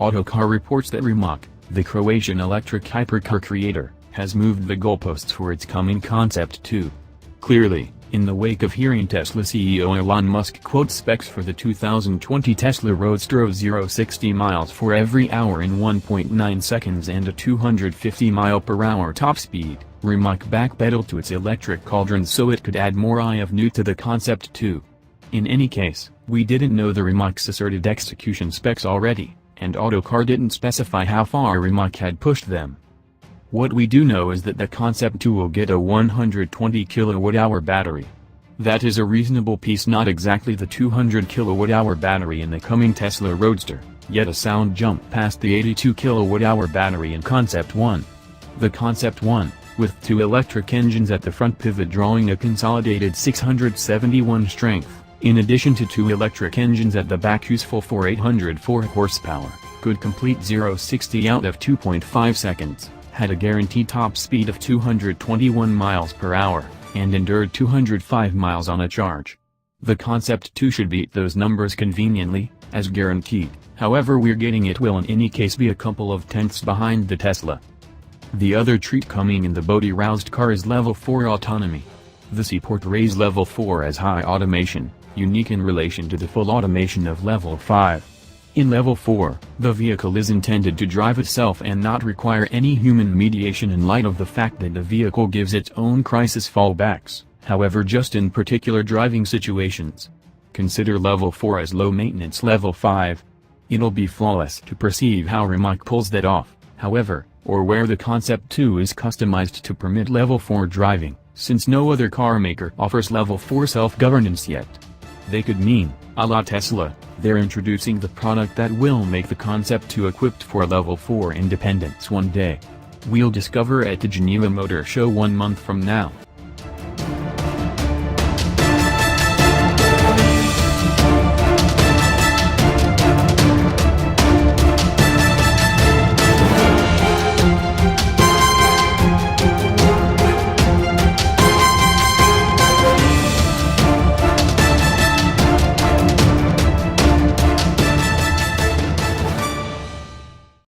Autocar reports that Rimac, the Croatian electric hypercar creator, has moved the goalposts for its coming Concept Two. Clearly, in the wake of hearing Tesla CEO Elon Musk quote specs for the 2020 Tesla Roadster of 0-60 miles for every hour in 1.9 seconds and a 250 mph top speed, Rimac backpedaled to its electric cauldron so it could add more IF to the Concept 2. In any case, we didn't know the Rimac's asserted execution specs already, and Autocar didn't specify how far Rimac had pushed them. What we do know is that the Concept 2 will get a 120 kWh battery. That is a reasonable piece, not exactly the 200 kWh battery in the coming Tesla Roadster, yet a sound jump past the 82 kWh battery in Concept 1. The Concept 1, with two electric engines at the front pivot drawing a consolidated 671 strength, in addition to two electric engines at the back useful for 804 horsepower, could complete 0-60 out of 2.5 seconds, had a guaranteed top speed of 221 miles per hour, and endured 205 miles on a charge. The Concept 2 should beat those numbers conveniently, as guaranteed, however we're getting it will in any case be a couple of tenths behind the Tesla. The other treat coming in the body-roused car is Level 4 autonomy. The C-Port raised Level 4 as high automation, unique in relation to the full automation of Level 5. In Level 4, the vehicle is intended to drive itself and not require any human mediation in light of the fact that the vehicle gives its own crisis fallbacks, however just in particular driving situations. Consider Level 4 as low-maintenance Level 5. It'll be flawless to perceive how Rimac pulls that off, however, or where the Concept 2 is customized to permit Level 4 driving, since no other car maker offers Level 4 self-governance yet. They could mean, a la Tesla, they're introducing the product that will make the Concept 2 equipped for Level 4 independence one day. We'll discover at the Geneva Motor Show 1 month from now.